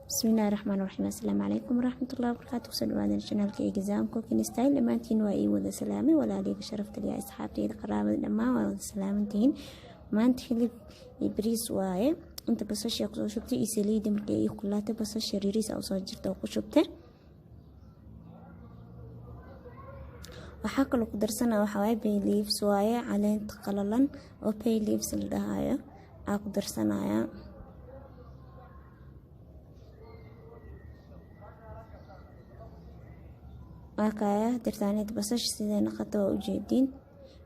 بسم الله الرحمن الرحيم. السلام عليكم ورحمة الله وبركاته. سو dhawaada channelka exam cooking style dhamaantiin waa ii wada salaamay walaaleyga sharafta leh asxaabteyda qaraabada dhamaan waa wada salaamantiin. maanta hilib iyo bariis waaye inta basasha ku soo shubtay iyo saliid markay ay kulaato basasha yariis oo soo jirta ku shubtay. waxa kale ku darsanaa waxa waaye bay leaves waaye caleenta qalalan oo bay leaves la dhahayo aan ku darsanaya. waakaya dirtaanid basash sidee naqato u jeedin.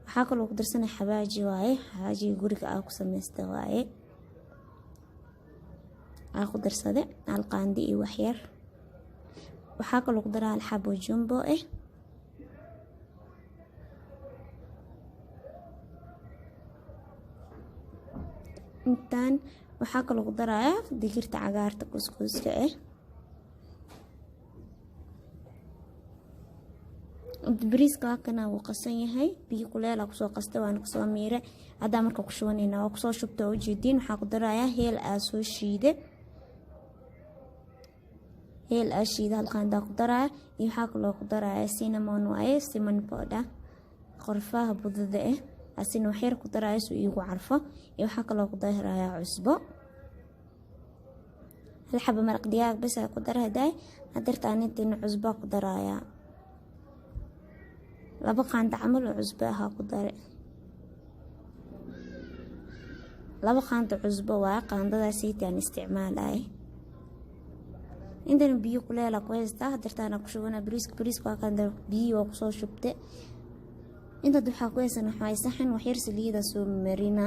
waxa kale ku darsanay xabaaji waaye xabaaji guriga aan ku sameystay waaye aan ku darsaday hal qaandi iyo wax yar. waxa kale ku daraa hal xabo jumbo intaan waxa kale ku daraa digirta cagaarta kuskuuska bariiska kana wuu qasan yahay biyo kuleel ah kusoo qastay waan ku soo miiray hada marka ku shubanayna waa ku soo shubtay oo jeedin waxa ku darayaa heel aa soo shiiday heel aa shiiday halkaan daa ku daraa iyo waxa kale ku darayaa cinnamon waaye cinnamon powder qorfaha budada asina wax yar ku darayaa soo iigu carfo iyo waxa kale ku darayaa cusbo hal xabo maraq digaag bas ku darayaa hadartaan inta cusbo ku darayaa laba qaanda camal cusbo ah ku dare laba qaanda cusbo waa qaandadaas aan isticmaalay inta biyo kuleel ah ku haysta hadartaan ku shubana bariiska waa qaanda biyo ku soo shubtay inta waxa ku haysan waxa saxan wax yar saliida soo marina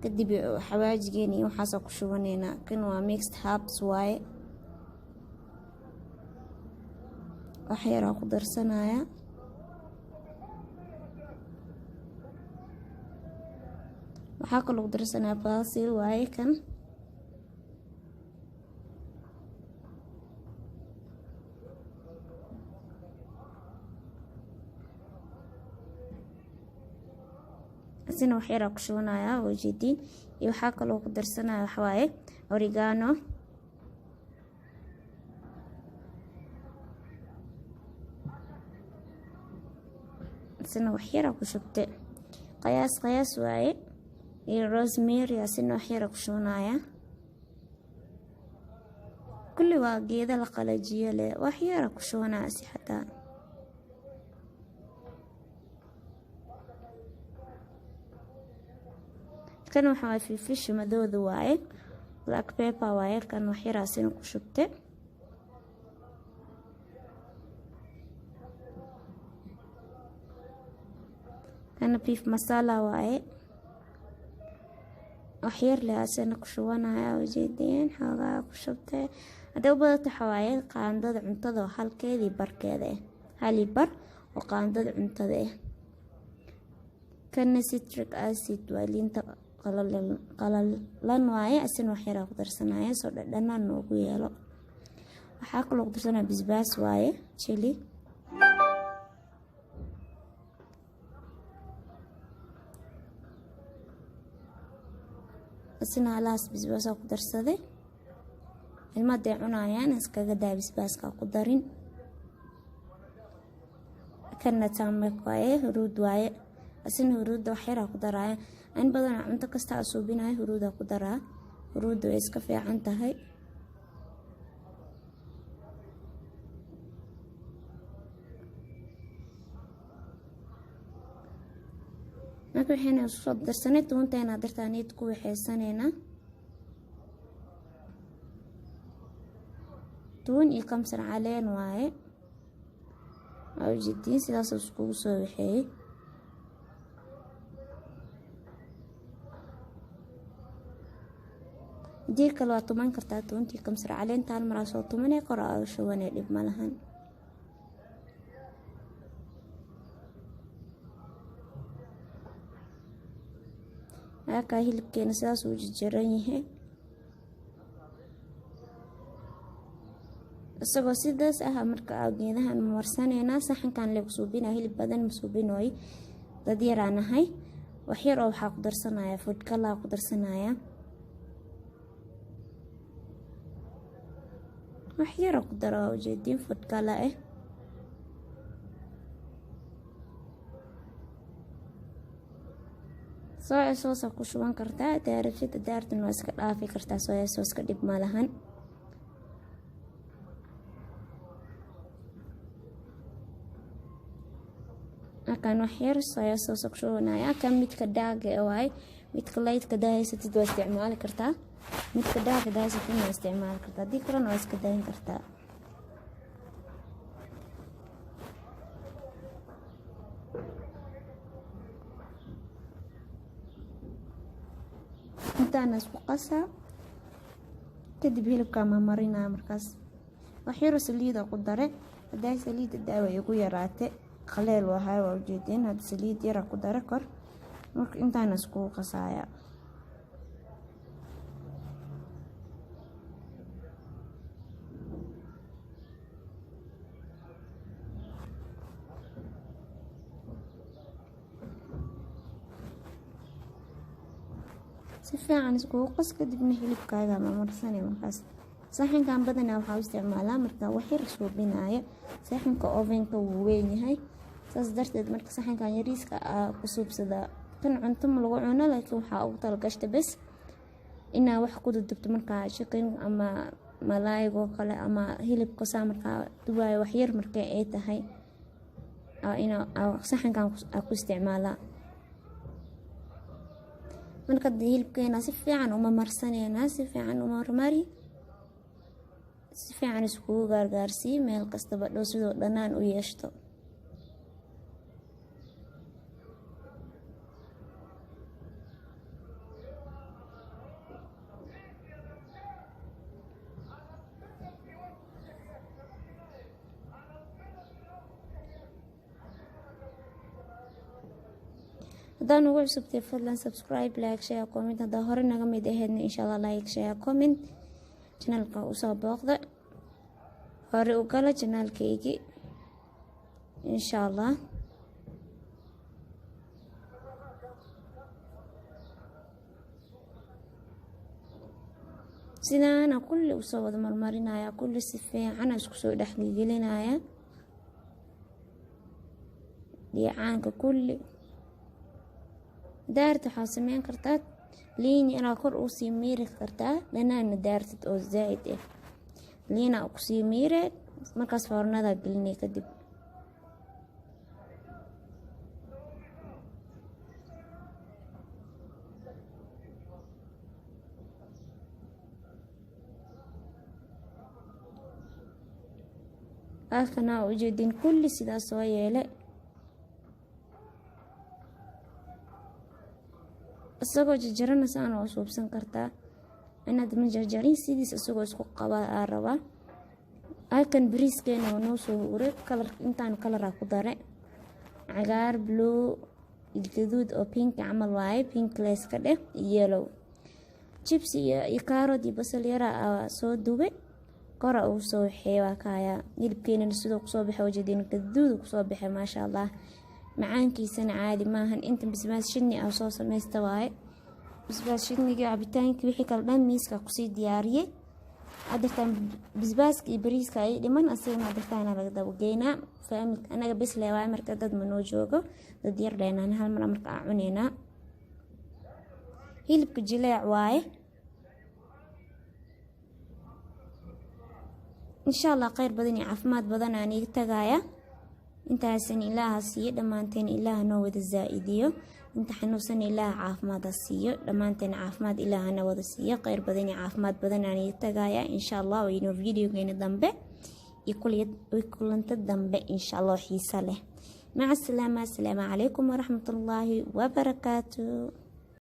kadib xawaajigeeni waxa ku shubanayna kan waa mixed herbs waaye waxyara ku darsanaya waxa kale ku darsanaya basil waaye kan asina waxyara ku shubanaya wajidin iyo waxa kale ku darsanaya wax waaye oregano asina waxyara ku shubtay qiyaas waaye iyo rosemary asina waxyara ku shubnaya kulli waa geeda la qalajiyo leh waxyara ku shubnaa si xataa kan waxa ay fish madooda waaye black pepper waaye kan waxyara asina ku shubtay أنا beef masala waaye waxyar leh asana ku shubanaya wajidin xoogaa ku shubtay haday u badato xawaaye qaandada cuntada halkeedii barkeeda hali bar oo qaandada cuntada kana citric acid waa liinta qalalan waaye asana waxyar ku darsanaya soo dhadhanaan ugu yeelo. waxa kale ku darsanaya basbaas waaye chili asina alaas basbaas ku darsaday ilmaday cunayaan iskaga daa basbaaska ku darin kana taamay waaye huruud waaye asina huruud waxyar ku daraya in badan cunto kasta suubinahay huruud ku daraa huruud way iska fiican tahay marka waxayna soo darsanay toonteena dartaanid ku waxaysanayna toon iyo kamsar caleen waaye oo jidin sidaas isku soo waxay diir kale waa tuman kartaa toontii kamsar caleen taan mar soo tumanay qor oo shubanay dib malahan aka hilibkeena sidaas uu jiran yahay isagoo sidaas marka geedahan marsanayna saxankan leeyahay suubina hilib badan masuubinooy dad yaraanahay wax yar oo waxa ku darsanaya food color ku darsanaya wax yar ku daro ujeedin food color ah soy sauce ku shuban kartaa daarashada daartan waa iska dhaafi kartaa soy sauce ka dib malahan akan wax yar soy sauce ku shubanaya kan midka daaga waay midka light-ka dahaysatid waa isticmaali kartaa midka daaga dahaysatid waa isticmaali kartaa hadii kalena waa iska dayn kartaa intaan isku qasaa kadib hilibka ma marinaa markaas wax yar saliid ku dare haday saliid daawa igu yaraate qaleel waxa waa ujeedin had saliid yar ku dare kor marka intaan isku qasaaya si fiican isku qas kadibna hilibkaaga ma marsanay markaas saxankan badanaa waxa uu isticmaalaa marka wax yar suubinaayo saxanka ovenka wuu weyn yahay saas darteed marka saxankan yariiska ku suubsada kan cunto ma lagu cuno laakiin waxa uu talgashta bas inaa wax ku dubto marka chicken ama malaaygo kale ama hilibka marka dubaay wax yar marka ay tahay ina saxankan ku isticmaalaa marka hilibkeena si fiican uma marsanayna si fiican uma marmari si fiican isku gaargaarsi meel kasta badho sidoo dhanaan u yeeshto hadaan ugu cusubtay fadlan subscribe like share comment hadaa hore naga mid aheedna inshallah like share comment channelka u soo booqda hore u gala channelkaygi inshallah sidaan kulli u soo wada marmarinaya kulli si fiican isku soo dhaxgelinaya diyaanka kulli daarta waxaa sameyn kartaa liin inaa kor u sii miiri kartaa dhanaana daartid oo zaid ah liina ku sii miire markaas foornada gelinay kadib akana ujeedin kulli sidaas soo yeelay asagoo jarjarana saan oo suubsan kartaa inaad ma jarjarin sidiis asagoo isku qabaa raba akan bariiskeena noo soo uray kalar intaan kalara ku dare cagaar blue gaduud oo pink camal waaye pink lace ka dheh yellow chips iyo carrot iyo basal yara soo dubay qora uu soo xeewa kaaya hilibkeena sidoo ku soo baxay wajeedin gaduud ku soo baxay ma sha Allah macaankiisana caadi maahan inta bisbaas shidni ah soo sameeysta waaye bisbaas shidniga cabitaanka wixii kala dhan miiska ku sii diyaariyay adartan bisbaaska iyo bariiska ay dhiman asagana adartaana laga dabo geynaa faamilka anaga bas leeyahay marka dad ma noo joogo dad yar dheenaan hal mar marka aan cuneyna hilibka jileec waaye inshallah khayr badan iyo caafimaad badan aan iga tagaya intaasan ilaaha siiyo dhamaanteen ilaaha noo wada zaa'idiyo inta xanuunsan ilaaha caafimaad siiyo dhamaanteen caafimaad ilaaha noo wada siiyo khayr badan iyo caafimaad badan aan iga tagaya inshallah wayno videogeena dambe iyo kulanta dambe inshallah xiisa leh maca salaama assalaamu calaykum waraxmatullaahi wabarakaatuh